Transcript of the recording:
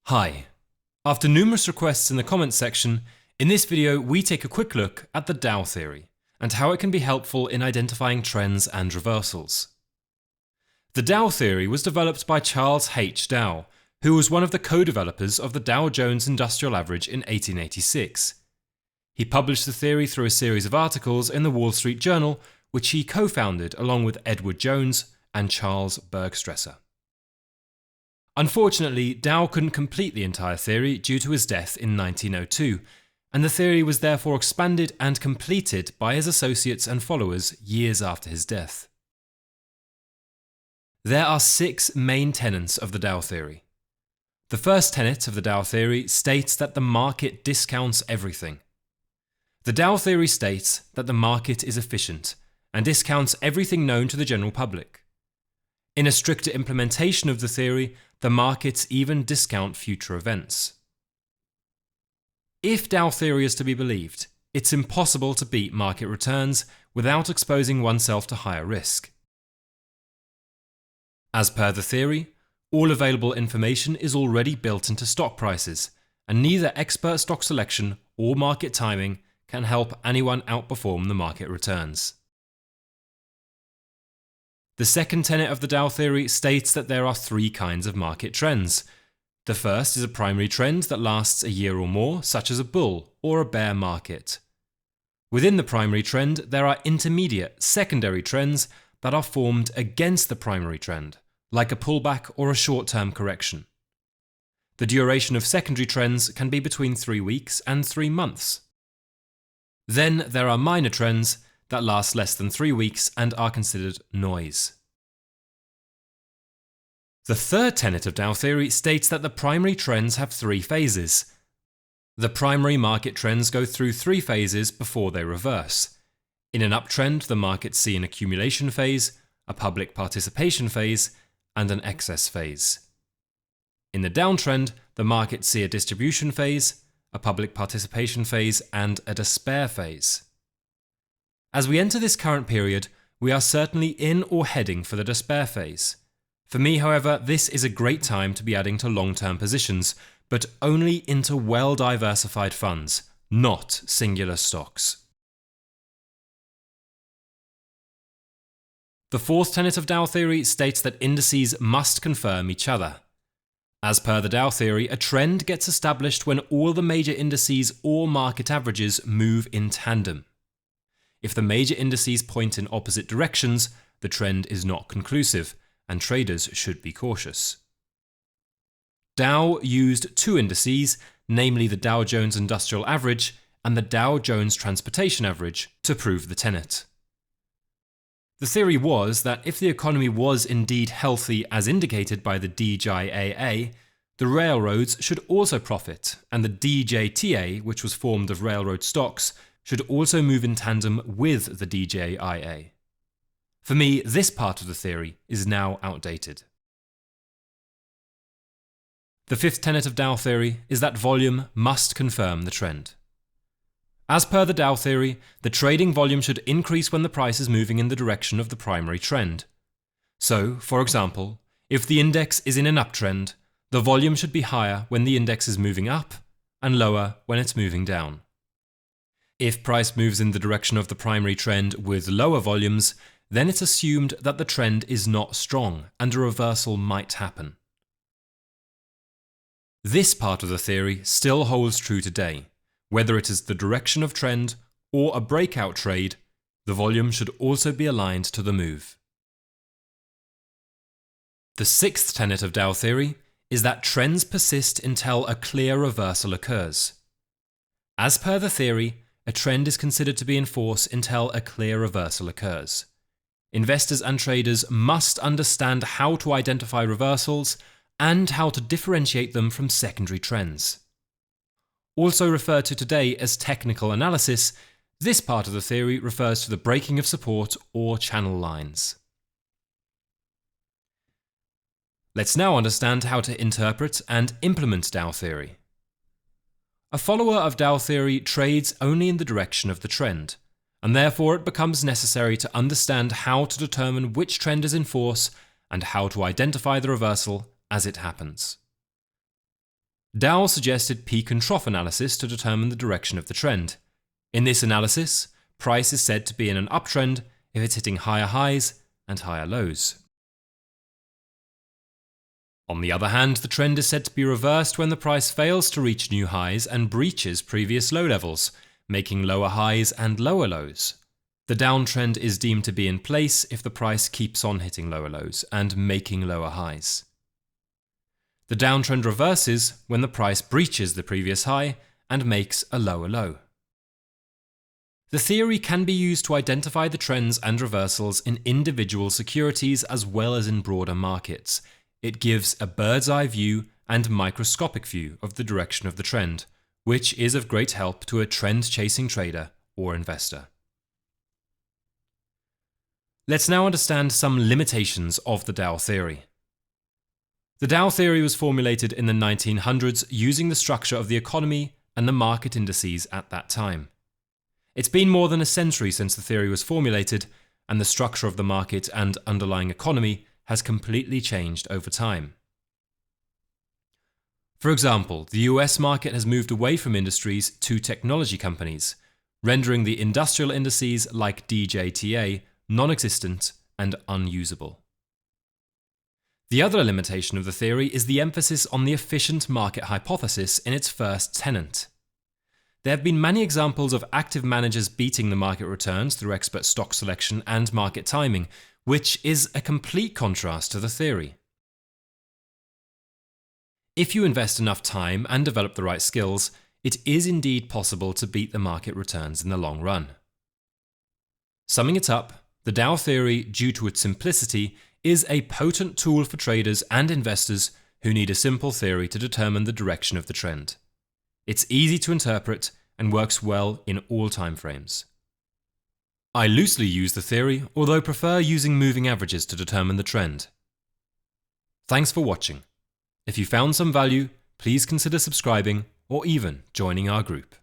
Hi. After numerous requests in the comments section, in this video we take a quick look at the Dow theory and how it can be helpful in identifying trends and reversals. The Dow theory was developed by Charles Dow, who was one of the co-developers of the Dow Jones Industrial Average in 1886. He published the theory through a series of articles in the Wall Street Journal, which he co-founded along with Edward Jones and Charles Bergstresser. Unfortunately, Dow couldn't complete the entire theory due to his death in 1902, and the theory was therefore expanded and completed by his associates and followers years after his death. There are 6 main tenets of the Dow theory. The first tenet of the Dow theory states that the market discounts everything. The Dow theory states that the market is efficient and discounts everything known to the general public. In a stricter implementation of the theory, the markets even discount future events. If Dow theory is to be believed, it's impossible to beat market returns without exposing oneself to higher risk. As per the theory, all available information is already built into stock prices, and neither expert stock selection or market timing can help anyone outperform the market returns. The second tenet of the Dow theory states that there are 3 kinds of market trends. The first is a primary trend that lasts a year or more, such as a bull or a bear market. Within the primary trend, there are intermediate, secondary trends that are formed against the primary trend, like a pullback or a short-term correction. The duration of secondary trends can be between 3 weeks and 3 months. Then there are minor trends that last less than 3 weeks and are considered noise. The third tenet of Dow theory states that the primary trends have 3 phases. The primary market trends go through 3 phases before they reverse. In an uptrend, the markets see an accumulation phase, a public participation phase, and an excess phase. In the downtrend, the markets see a distribution phase, a public participation phase, and a despair phase. As we enter this current period, we are certainly in or heading for the despair phase. For me, however, this is a great time to be adding to long-term positions, but only into well-diversified funds, not singular stocks. The fourth tenet of Dow theory states that indices must confirm each other. As per the Dow theory, a trend gets established when all the major indices or market averages move in tandem. If the major indices point in opposite directions, the trend is not conclusive, and traders should be cautious. Dow used 2 indices, namely the Dow Jones Industrial Average and the Dow Jones Transportation Average, to prove the tenet. The theory was that if the economy was indeed healthy as indicated by the DJAA, the railroads should also profit, and the DJTA, which was formed of railroad stocks, should also move in tandem with the DJIA. For me, this part of the theory is now outdated. The fifth tenet of Dow theory is that volume must confirm the trend. As per the Dow theory, the trading volume should increase when the price is moving in the direction of the primary trend. So, for example, if the index is in an uptrend, the volume should be higher when the index is moving up and lower when it's moving down. If price moves in the direction of the primary trend with lower volumes, then it's assumed that the trend is not strong and a reversal might happen. This part of the theory still holds true today. Whether it is the direction of trend or a breakout trade, the volume should also be aligned to the move. The sixth tenet of Dow theory is that trends persist until a clear reversal occurs. As per the theory, a trend is considered to be in force until a clear reversal occurs. Investors and traders must understand how to identify reversals and how to differentiate them from secondary trends. Also referred to today as technical analysis, this part of the theory refers to the breaking of support or channel lines. Let's now understand how to interpret and implement Dow theory. A follower of Dow theory trades only in the direction of the trend, and therefore it becomes necessary to understand how to determine which trend is in force and how to identify the reversal as it happens. Dow suggested peak and trough analysis to determine the direction of the trend. In this analysis, price is said to be in an uptrend if it's hitting higher highs and higher lows. On the other hand, the trend is said to be reversed when the price fails to reach new highs and breaches previous low levels, making lower highs and lower lows. The downtrend is deemed to be in place if the price keeps on hitting lower lows and making lower highs. The downtrend reverses when the price breaches the previous high and makes a lower low. The theory can be used to identify the trends and reversals in individual securities as well as in broader markets. It gives a bird's eye view and microscopic view of the direction of the trend, which is of great help to a trend-chasing trader or investor. Let's now understand some limitations of the Dow theory. The Dow theory was formulated in the 1900s using the structure of the economy and the market indices at that time. It's been more than a century since the theory was formulated, and the structure of the market and underlying economy has completely changed over time. For example, the US market has moved away from industries to technology companies, rendering the industrial indices like DJTA non-existent and unusable. The other limitation of the theory is the emphasis on the efficient market hypothesis in its first tenet. There have been many examples of active managers beating the market returns through expert stock selection and market timing, which is a complete contrast to the theory. If you invest enough time and develop the right skills, it is indeed possible to beat the market returns in the long run. Summing it up, the Dow theory, due to its simplicity, is a potent tool for traders and investors who need a simple theory to determine the direction of the trend. It's easy to interpret and works well in all time frames. I loosely use the theory, although prefer using moving averages to determine the trend. Thanks for watching. If you found some value, please consider subscribing or even joining our group.